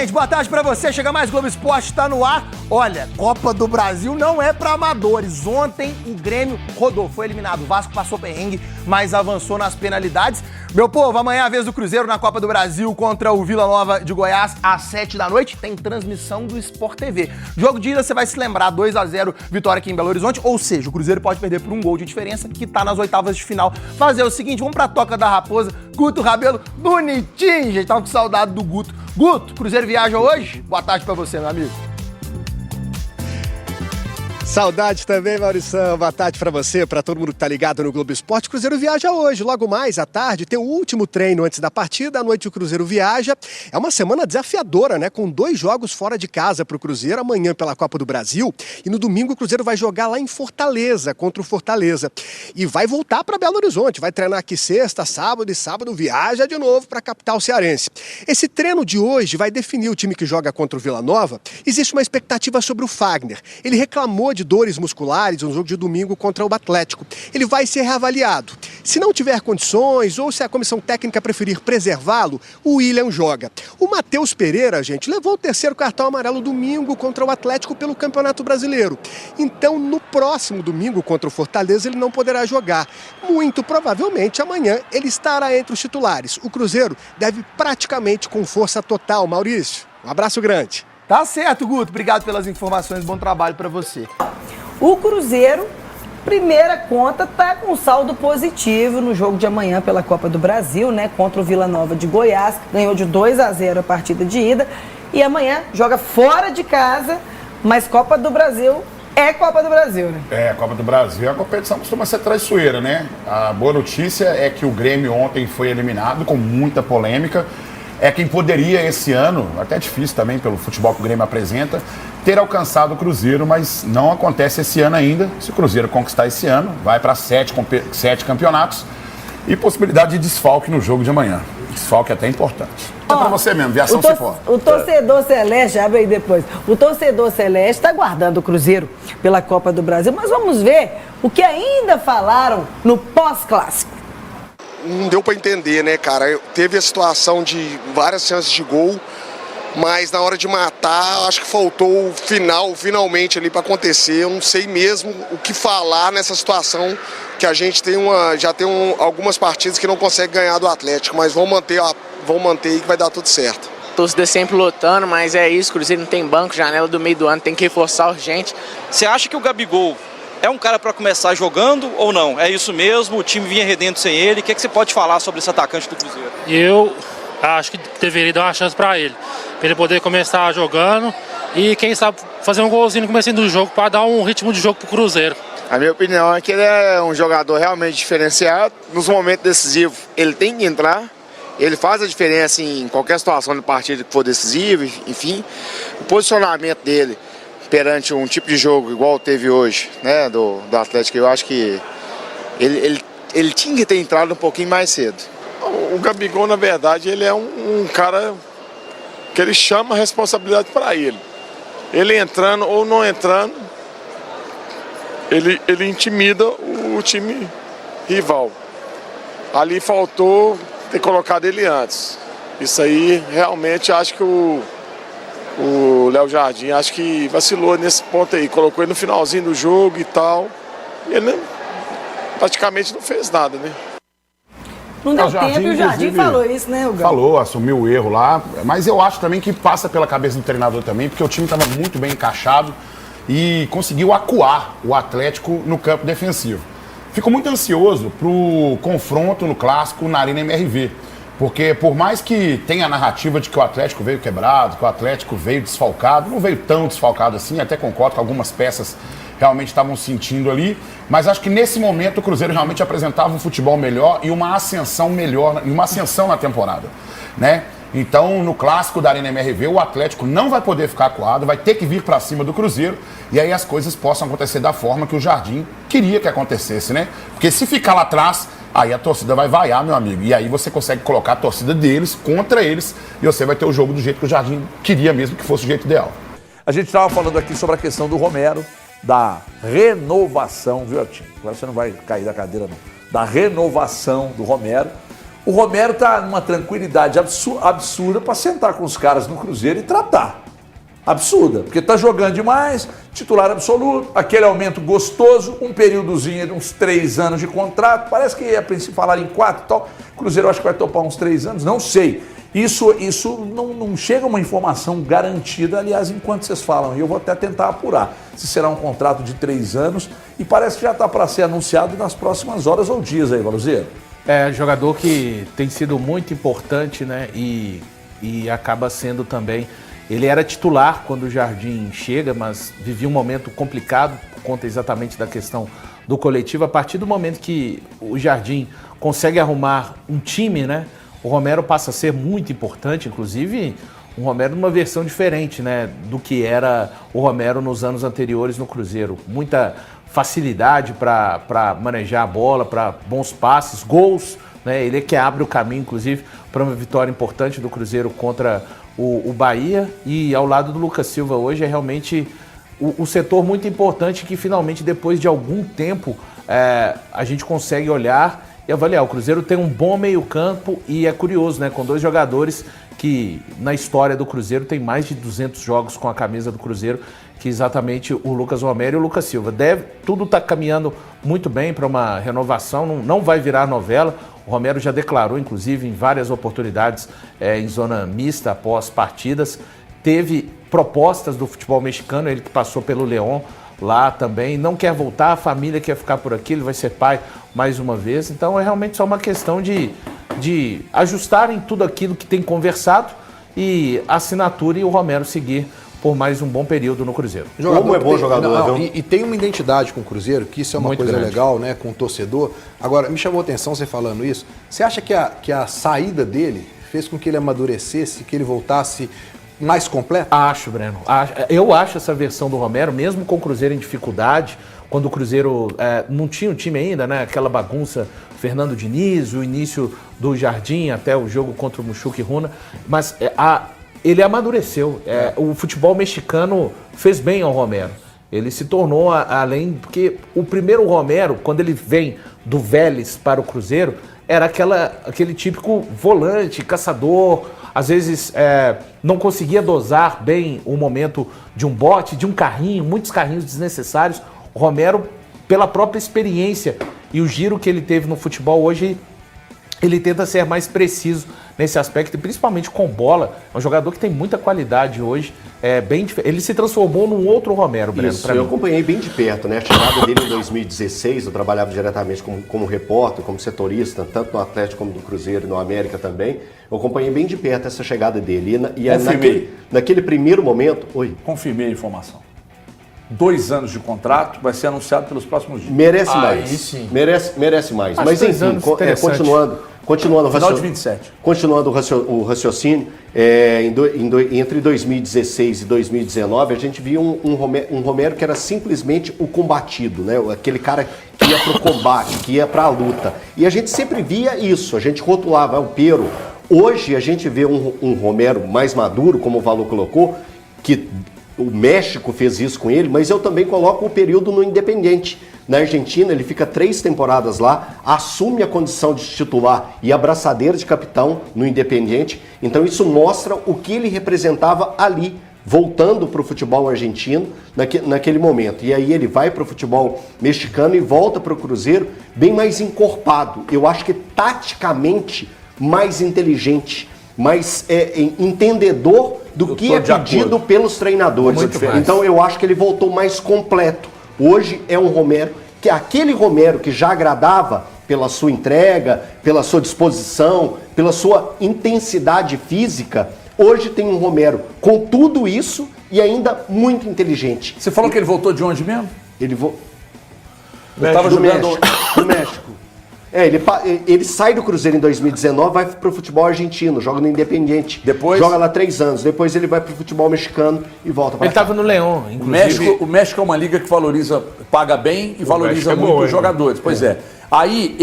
gente, boa tarde pra você. Chega mais, Globo Esporte tá no ar. Olha, Copa do Brasil não é pra amadores. Ontem o Grêmio rodou, foi eliminado. O Vasco passou perrengue, mas avançou nas penalidades. Meu povo, amanhã é a vez do Cruzeiro na Copa do Brasil contra o Vila Nova de Goiás, às 7 da noite. Tem transmissão do Sport TV. Jogo de ida, você vai se lembrar, 2-0, vitória aqui em Belo Horizonte. Ou seja, o Cruzeiro pode perder por um gol de diferença, que tá nas oitavas de final. Fazer o seguinte, vamos pra Toca da Raposa. Guto Rabelo, bonitinho, gente. Tava com saudade do Guto. Guto, Cruzeiro viaja hoje? Boa tarde pra você, meu amigo. Saudade também, Maurição. Boa tarde pra você, pra todo mundo que tá ligado no Globo Esporte. O Cruzeiro viaja hoje, logo mais à tarde, tem o último treino antes da partida, à noite o Cruzeiro viaja. É uma semana desafiadora, né? Com 2 jogos fora de casa pro Cruzeiro, amanhã pela Copa do Brasil, e no domingo o Cruzeiro vai jogar lá em Fortaleza, contra o Fortaleza. E vai voltar pra Belo Horizonte, vai treinar aqui sexta, sábado e sábado viaja de novo pra capital cearense. Esse treino de hoje vai definir o time que joga contra o Vila Nova. Existe uma expectativa sobre o Fagner. Ele reclamou de dores musculares no jogo de domingo contra o Atlético. Ele vai ser reavaliado. Se não tiver condições ou se a comissão técnica preferir preservá-lo, o William joga. O Matheus Pereira, gente, levou o 3º cartão amarelo domingo contra o Atlético pelo Campeonato Brasileiro. Então, no próximo domingo contra o Fortaleza, ele não poderá jogar. Muito provavelmente, amanhã, ele estará entre os titulares. O Cruzeiro deve praticamente com força total. Maurício, um abraço grande. Tá certo, Guto. Obrigado pelas informações. Bom trabalho pra você. O Cruzeiro, primeira conta, tá com saldo positivo no jogo de amanhã pela Copa do Brasil, né? Contra o Vila Nova de Goiás. Ganhou de 2-0 a partida de ida. E amanhã joga fora de casa, mas Copa do Brasil é Copa do Brasil, né? É, Copa do Brasil, a competição costuma ser traiçoeira, né? A boa notícia é que o Grêmio ontem foi eliminado com muita polêmica. É quem poderia esse ano, até difícil também pelo futebol que o Grêmio apresenta, ter alcançado o Cruzeiro, mas não acontece esse ano ainda. Se o Cruzeiro conquistar esse ano, vai para 7 campeonatos e possibilidade de desfalque no jogo de amanhã. Desfalque é até importante. É para você mesmo, Viação Cipó. O torcedor celeste, abre aí depois, o torcedor celeste está aguardando o Cruzeiro pela Copa do Brasil, mas vamos ver o que ainda falaram no pós-clássico. Não deu para entender, né, cara? Teve a situação de várias chances de gol, mas na hora de matar, acho que faltou o finalmente ali para acontecer. Eu não sei mesmo o que falar nessa situação, que a gente já tem algumas partidas que não consegue ganhar do Atlético, mas vão manter aí que vai dar tudo certo. Torcida sempre lutando, mas é isso, o Cruzeiro não tem banco, janela do meio do ano, tem que reforçar urgente. Você acha que o Gabigol é um cara para começar jogando ou não? É isso mesmo? O time vinha rendendo sem ele. O que você pode falar sobre esse atacante do Cruzeiro? Eu acho que deveria dar uma chance para ele poder começar jogando e quem sabe fazer um golzinho no começo do jogo para dar um ritmo de jogo pro Cruzeiro. A minha opinião é que ele é um jogador realmente diferenciado. Nos momentos decisivos ele tem que entrar. Ele faz a diferença em qualquer situação de partida que for decisiva, enfim. O posicionamento dele perante um tipo de jogo igual teve hoje, né, do Atlético, eu acho que ele tinha que ter entrado um pouquinho mais cedo. O Gabigol, na verdade, ele é um cara que ele chama a responsabilidade para ele. Ele entrando ou não entrando, ele intimida o time rival. Ali faltou ter colocado ele antes. Isso aí, realmente, acho que o Léo Jardim, acho que vacilou nesse ponto aí. Colocou ele no finalzinho do jogo e tal. E ele praticamente não fez nada, né? Não deu tempo e o Jardim falou isso, né, Hugo? Falou, assumiu o erro lá. Mas eu acho também que passa pela cabeça do treinador também, porque o time estava muito bem encaixado e conseguiu acuar o Atlético no campo defensivo. Fico muito ansioso pro confronto no Clássico na Arena MRV. Porque por mais que tenha a narrativa de que o Atlético veio quebrado, que o Atlético veio desfalcado, não veio tão desfalcado assim, até concordo que algumas peças realmente estavam sentindo ali, mas acho que nesse momento o Cruzeiro realmente apresentava um futebol melhor e uma ascensão melhor, uma ascensão na temporada, né? Então, no Clássico da Arena MRV, o Atlético não vai poder ficar acuado, vai ter que vir para cima do Cruzeiro e aí as coisas possam acontecer da forma que o Jardim queria que acontecesse, né? Porque se ficar lá atrás, aí a torcida vai vaiar, meu amigo. E aí você consegue colocar a torcida deles contra eles e você vai ter o jogo do jeito que o Jardim queria mesmo que fosse o jeito ideal. A gente estava falando aqui sobre a questão do Romero, da renovação, viu, Artinho? Agora você não vai cair da cadeira, não. Da renovação do Romero. O Romero está numa tranquilidade absurda para sentar com os caras no Cruzeiro e tratar. Absurda, porque está jogando demais, titular absoluto, aquele aumento gostoso, um períodozinho de uns 3 anos de contrato, parece que a princípio falaram em 4 e tal, o Cruzeiro acho que vai topar uns 3 anos, não sei. Isso não chega uma informação garantida, aliás, enquanto vocês falam, e eu vou até tentar apurar se será um contrato de 3 anos, e parece que já está para ser anunciado nas próximas horas ou dias aí, Valuzeiro. É, jogador que tem sido muito importante, né, e acaba sendo também... Ele era titular quando o Jardim chega, mas vivia um momento complicado por conta exatamente da questão do coletivo. A partir do momento que o Jardim consegue arrumar um time, né, o Romero passa a ser muito importante, inclusive um Romero numa versão diferente, né, do que era o Romero nos anos anteriores no Cruzeiro. Muita facilidade para manejar a bola, para bons passes, gols, né, ele é que abre o caminho, inclusive, para uma vitória importante do Cruzeiro contra o Bahia, e ao lado do Lucas Silva hoje é realmente o setor muito importante que finalmente, depois de algum tempo, a gente consegue olhar e avaliar. O Cruzeiro tem um bom meio-campo e é curioso, né, com 2 jogadores que na história do Cruzeiro tem mais de 200 jogos com a camisa do Cruzeiro, que exatamente o Lucas Romero e o Lucas Silva. Tudo está caminhando muito bem para uma renovação, não vai virar novela. O Romero já declarou, inclusive, em várias oportunidades em zona mista após partidas. Teve propostas do futebol mexicano, ele que passou pelo León lá também. Não quer voltar, a família quer ficar por aqui, ele vai ser pai mais uma vez. Então é realmente só uma questão de ajustarem tudo aquilo que tem conversado e a assinatura e o Romero seguir por mais um bom período no Cruzeiro. Como é bom jogador, e tem uma identidade com o Cruzeiro, que isso é uma muito coisa grande. Legal, né, com o torcedor. Agora, me chamou a atenção você falando isso. Você acha que a saída dele fez com que ele amadurecesse, que ele voltasse mais completo? Acho, Breno. Eu acho essa versão do Romero, mesmo com o Cruzeiro em dificuldade, quando o Cruzeiro não tinha um time ainda, né, aquela bagunça, Fernando Diniz, o início do Jardim até o jogo contra o Muxuca e Runa, mas ele amadureceu. O futebol mexicano fez bem ao Romero. Ele se tornou além... Porque o primeiro Romero, quando ele vem do Vélez para o Cruzeiro, era aquele típico volante, caçador. Às vezes não conseguia dosar bem o momento de um bote, de um carrinho, muitos carrinhos desnecessários. O Romero, pela própria experiência e o giro que ele teve no futebol hoje, ele tenta ser mais preciso nesse aspecto, e principalmente com bola. É um jogador que tem muita qualidade hoje. Ele se transformou num outro Romero, Breno. Isso, eu acompanhei bem de perto, né? A chegada dele em 2016, eu trabalhava diretamente como repórter, como setorista, tanto no Atlético como no Cruzeiro e no América também. Eu acompanhei bem de perto essa chegada dele. E naquele primeiro momento... Oi? Confirmei a informação. 2 anos de contrato, vai ser anunciado pelos próximos dias. Merece mais. Sim. Merece mais. Mas enfim, continuando final de 27. Continuando o raciocínio, entre 2016 e 2019, a gente viu um Romero que era simplesmente o combatido, né? Aquele cara que ia pro combate, que ia pra luta. E a gente sempre via isso, a gente rotulava o Pero. Hoje a gente vê um Romero mais maduro, como o Valor colocou, que o México fez isso com ele, mas eu também coloco o período no Independiente. Na Argentina, ele fica 3 temporadas lá, assume a condição de titular e a braçadeira de capitão no Independiente. Então isso mostra o que ele representava ali, voltando para o futebol argentino naquele momento. E aí ele vai para o futebol mexicano e volta para o Cruzeiro bem mais encorpado. Eu acho que taticamente mais inteligente, mais entendedor do que é pedido pelos treinadores. Então eu acho que ele voltou mais completo. Hoje é um Romero, que é aquele Romero que já agradava pela sua entrega, pela sua disposição, pela sua intensidade física. Hoje tem um Romero com tudo isso e ainda muito inteligente. Você falou que ele voltou de onde mesmo? Ele estava jogando no México. Ele sai do Cruzeiro em 2019, vai pro futebol argentino, joga no Independiente. Depois joga lá 3 anos. Depois ele vai pro futebol mexicano e volta para cá. Ele estava no León, inclusive. O México é uma liga que paga bem e valoriza muito os jogadores. Pois é. Aí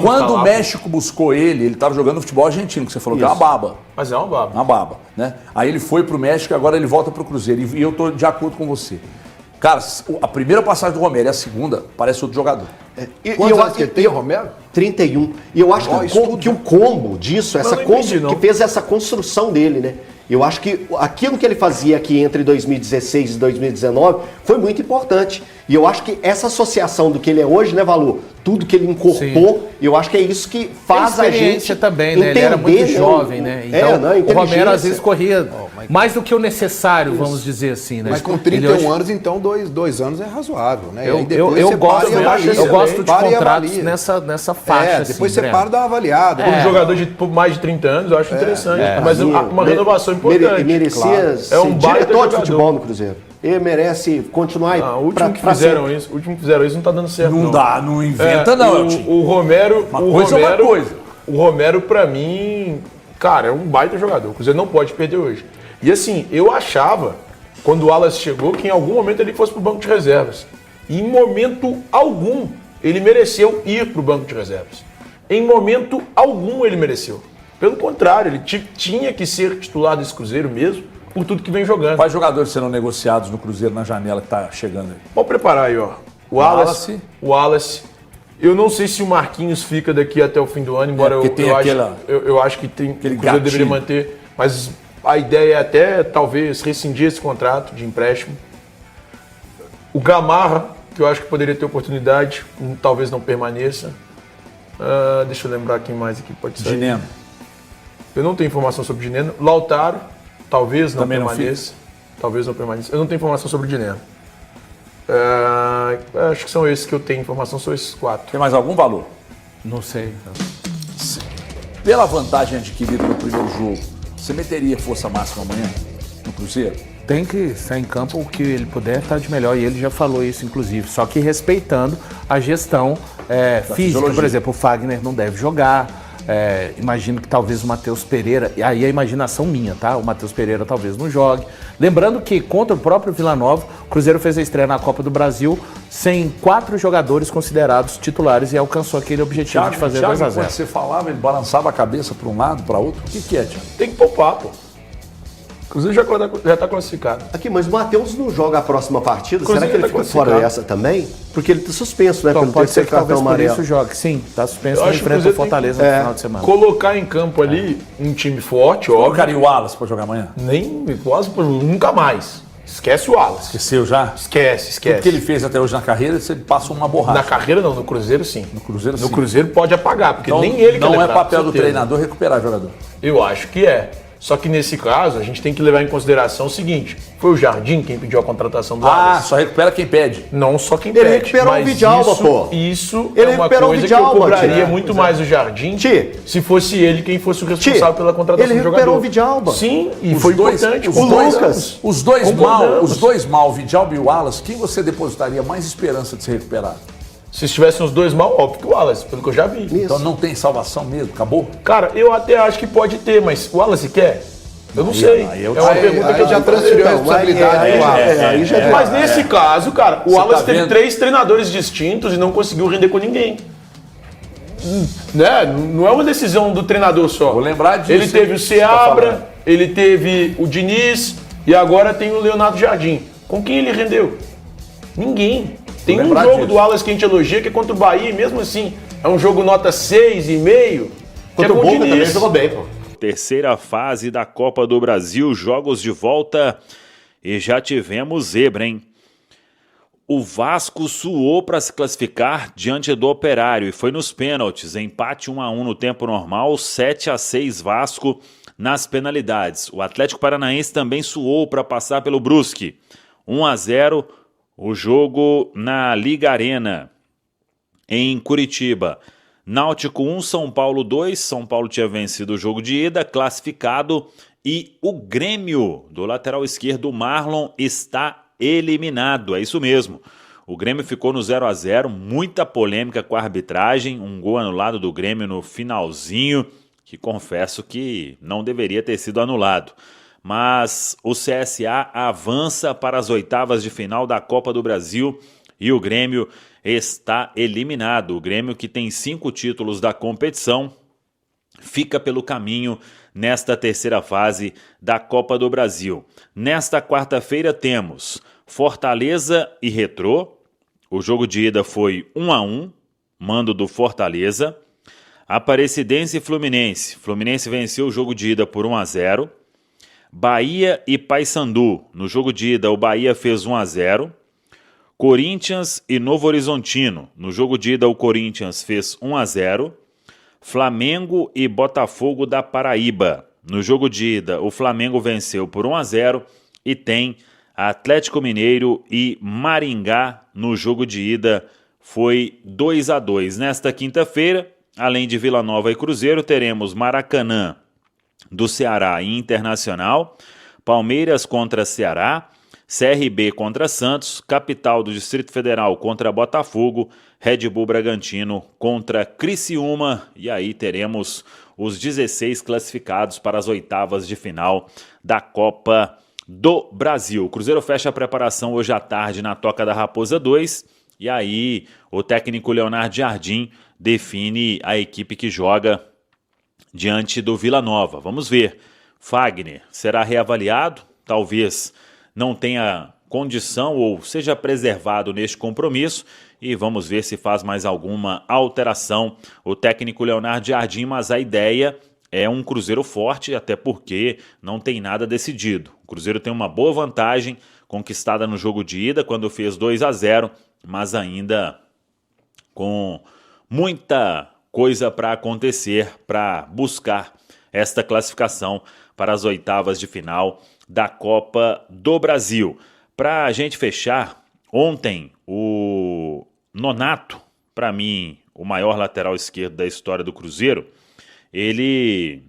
quando o México buscou ele estava jogando no futebol argentino, que você falou que é uma baba. Mas é uma baba. Uma baba, né? Aí ele foi pro México e agora ele volta pro Cruzeiro. E eu tô de acordo com você. Cara, a primeira passagem do Romero e a segunda parece outro jogador. Quantos anos que ele tem, Romero? 31. E eu acho que o combo disso, que fez essa construção dele, né? Eu acho que aquilo que ele fazia aqui entre 2016 e 2019 foi muito importante. E eu acho que essa associação do que ele é hoje, né, Valu? Tudo que ele incorporou, eu acho que é isso que faz a gente também, né? Ele era muito jovem, né? Então, o Romero às vezes corria mais do que o necessário, vamos dizer assim, né? Mas com 31 anos, então, dois anos é razoável, né? Eu gosto de contratos nessa faixa. Depois você para e dá uma avaliada. Um jogador de mais de 30 anos, eu acho interessante. Mas uma renovação importante. Merecia ser diretor de futebol no Cruzeiro. Ele merece continuar o último que fizeram isso não tá dando certo. Não dá, não inventa não. O Romero, uma coisa. O Romero pra mim, cara, é um baita jogador. O Cruzeiro não pode perder hoje. E assim, eu achava, quando o Wallace chegou, que em algum momento ele fosse pro banco de reservas. E em momento algum ele mereceu ir pro banco de reservas. Em momento algum ele mereceu. Pelo contrário, ele tinha que ser titular desse Cruzeiro mesmo, por tudo que vem jogando. Quais jogadores serão negociados no Cruzeiro na janela que tá chegando aí? Pode preparar aí, ó. O Wallace. Eu não sei se o Marquinhos fica daqui até o fim do ano, embora eu acho que o Cruzeiro deveria manter. Mas a ideia é até, talvez, rescindir esse contrato de empréstimo. O Gamarra, que eu acho que poderia ter oportunidade, talvez não permaneça. Deixa eu lembrar quem mais aqui pode ser. Gineno. Eu não tenho informação sobre o Gineno. Lautaro. Talvez não permaneça. Talvez não permaneça. Eu não tenho informação sobre o Dinero. Acho que são esses que eu tenho informação, são esses 4. Tem mais algum valor? Não sei. Pela vantagem adquirida no primeiro jogo, você meteria força máxima amanhã no Cruzeiro? Tem que estar em campo o que ele puder estar de melhor, e ele já falou isso, inclusive. Só que respeitando a gestão física. Por exemplo, o Fagner não deve jogar. Imagino que talvez o Matheus Pereira, e aí a imaginação minha, tá? O Matheus Pereira talvez não jogue. Lembrando que contra o próprio Vila Nova, o Cruzeiro fez a estreia na Copa do Brasil sem 4 jogadores considerados titulares e alcançou aquele objetivo de fazer 2-0. Quando você falava, ele balançava a cabeça para um lado, para outro. O que é, Thiago? Tem que poupar, pô. O Cruzeiro já está classificado. Aqui, mas o Matheus não joga a próxima partida? Será que ele ficou fora dessa também? Porque ele está suspenso, né? Então, pode ser que talvez por isso jogue. Sim, está suspenso e enfrenta o Fortaleza no final de semana. Colocar em campo ali um time forte, óbvio. Colocaria o Wallace para jogar amanhã? Nem o Wallace, nunca mais. Esquece o Wallace. Esqueceu já? Esquece. Tudo que ele fez até hoje na carreira, você passa uma borracha. Na carreira não, no Cruzeiro sim. No Cruzeiro sim. No Cruzeiro pode apagar, porque então, nem ele não é papel do treinador recuperar jogador. Eu acho que é. Só que nesse caso, a gente tem que levar em consideração o seguinte: foi o Jardim quem pediu a contratação do Wallace. Só recupera quem pede. Não só quem pede. Ele recuperou o Vidalba, pô. Isso é uma coisa que eu cobraria muito mais o Jardim se fosse ele quem fosse o responsável pela contratação do jogador. Ele recuperou o Vidalba. Sim, e foi importante. O Lucas. Os dois mal, o Vidalba e o Wallace, quem você depositaria mais esperança de se recuperar? Se estivessem os dois mal, óbvio que o Wallace, pelo que eu já vi. Isso. Então não tem salvação mesmo? Acabou? Cara, eu até acho que pode ter, mas o Wallace quer? Eu não sei. É uma pergunta que eu já transferiu a responsabilidade do Wallace. Mas nesse caso, cara, o Wallace teve 3 treinadores distintos e não conseguiu render com ninguém. Né? Não é uma decisão do treinador só. Vou lembrar disso. Ele teve o Seabra, ele teve o Diniz e agora tem o Leonardo Jardim. Com quem ele rendeu? Ninguém. Tem um jogo do Wallace que a gente elogia, que é contra o Bahia, e mesmo assim, é um jogo nota 6,5. Contra o Boca também jogou bem, pô. Terceira fase da Copa do Brasil, jogos de volta, e já tivemos zebra, hein? O Vasco suou para se classificar diante do Operário e foi nos pênaltis, empate 1-1 no tempo normal, 7-6 Vasco nas penalidades. O Atlético Paranaense também suou para passar pelo Brusque, 1-0 o jogo na Liga Arena, em Curitiba. Náutico 1, São Paulo 2. São Paulo tinha vencido o jogo de ida, classificado. E o Grêmio, do lateral esquerdo, Marlon, está eliminado. É isso mesmo. O Grêmio ficou no 0-0, muita polêmica com a arbitragem. Um gol anulado do Grêmio no finalzinho, que confesso que não deveria ter sido anulado. Mas o CSA avança para as oitavas de final da Copa do Brasil e o Grêmio está eliminado. O Grêmio, que tem 5 títulos da competição, fica pelo caminho nesta terceira fase da Copa do Brasil. Nesta quarta-feira temos Fortaleza e Retrô. O jogo de ida foi 1-1, mando do Fortaleza. Aparecidense e Fluminense. Fluminense venceu o jogo de ida por 1-0. Bahia e Paysandu. No jogo de ida, o Bahia fez 1-0. Corinthians e Novo Horizontino. No jogo de ida, o Corinthians fez 1-0. Flamengo e Botafogo da Paraíba. No jogo de ida, o Flamengo venceu por 1-0 e tem Atlético Mineiro e Maringá. No jogo de ida foi 2-2. Nesta quinta-feira, além de Vila Nova e Cruzeiro, teremos Maracanã do Ceará e Internacional, Palmeiras contra Ceará, CRB contra Santos, Capital do Distrito Federal contra Botafogo, Red Bull Bragantino contra Criciúma, e aí teremos os 16 classificados para as oitavas de final da Copa do Brasil. O Cruzeiro fecha a preparação hoje à tarde na Toca da Raposa 2, e aí o técnico Leonardo Jardim define a equipe que joga diante do Vila Nova. Vamos ver. Fagner será reavaliado, talvez não tenha condição ou seja preservado neste compromisso, e vamos ver se faz mais alguma alteração o técnico Leonardo Jardim, mas a ideia é um Cruzeiro forte, até porque não tem nada decidido. O Cruzeiro tem uma boa vantagem conquistada no jogo de ida, quando fez 2-0, mas ainda com muita coisa para acontecer para buscar esta classificação para as oitavas de final da Copa do Brasil. Para a gente fechar, ontem o Nonato, para mim o maior lateral esquerdo da história do Cruzeiro, ele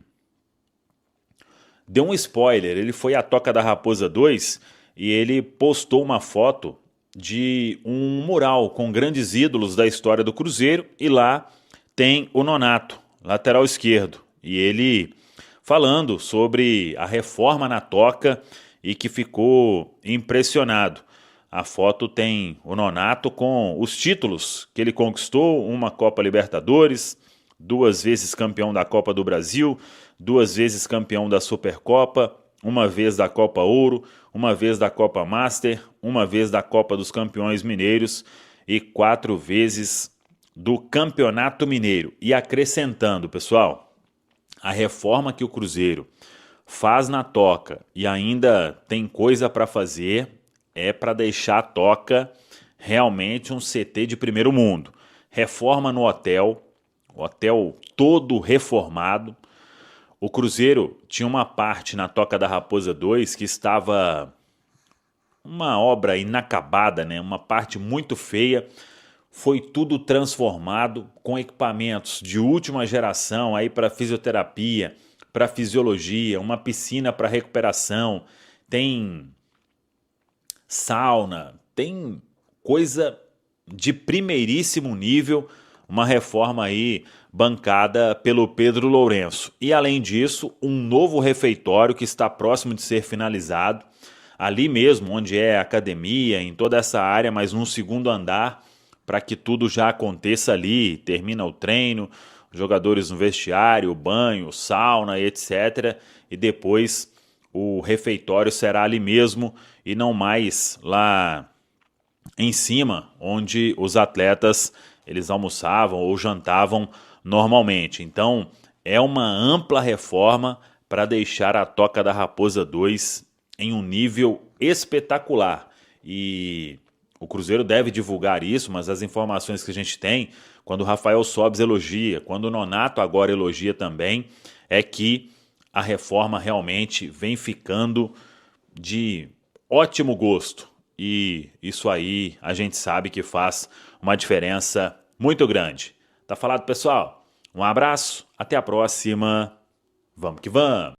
deu um spoiler. Ele foi à Toca da Raposa 2 e ele postou uma foto de um mural com grandes ídolos da história do Cruzeiro, e lá tem o Nonato, lateral esquerdo, e ele falando sobre a reforma na Toca e que ficou impressionado. A foto tem o Nonato com os títulos que ele conquistou: uma Copa Libertadores, 2 vezes campeão da Copa do Brasil, 2 vezes campeão da Supercopa, 1 vez da Copa Ouro, 1 vez da Copa Master, 1 vez da Copa dos Campeões Mineiros e 4 vezes do Campeonato Mineiro. E acrescentando, pessoal, a reforma que o Cruzeiro faz na Toca e ainda tem coisa para fazer, é para deixar a Toca realmente um CT de primeiro mundo. Reforma no hotel, o hotel todo reformado. O Cruzeiro tinha uma parte na Toca da Raposa 2 que estava uma obra inacabada, né? Uma parte muito feia. Foi tudo transformado com equipamentos de última geração aí para fisioterapia, para fisiologia, uma piscina para recuperação, tem sauna, tem coisa de primeiríssimo nível, uma reforma aí bancada pelo Pedro Lourenço. E além disso, um novo refeitório que está próximo de ser finalizado, ali mesmo onde é a academia, em toda essa área, mas num segundo andar, para que tudo já aconteça ali. Termina o treino, jogadores no vestiário, banho, sauna, etc. E depois o refeitório será ali mesmo e não mais lá em cima, onde os atletas eles almoçavam ou jantavam normalmente. Então é uma ampla reforma para deixar a Toca da Raposa 2 em um nível espetacular. E o Cruzeiro deve divulgar isso, mas as informações que a gente tem, quando o Rafael Sobes elogia, quando o Nonato agora elogia também, é que a reforma realmente vem ficando de ótimo gosto. E isso aí a gente sabe que faz uma diferença muito grande. Tá falado, pessoal? Um abraço, até a próxima. Vamos que vamos!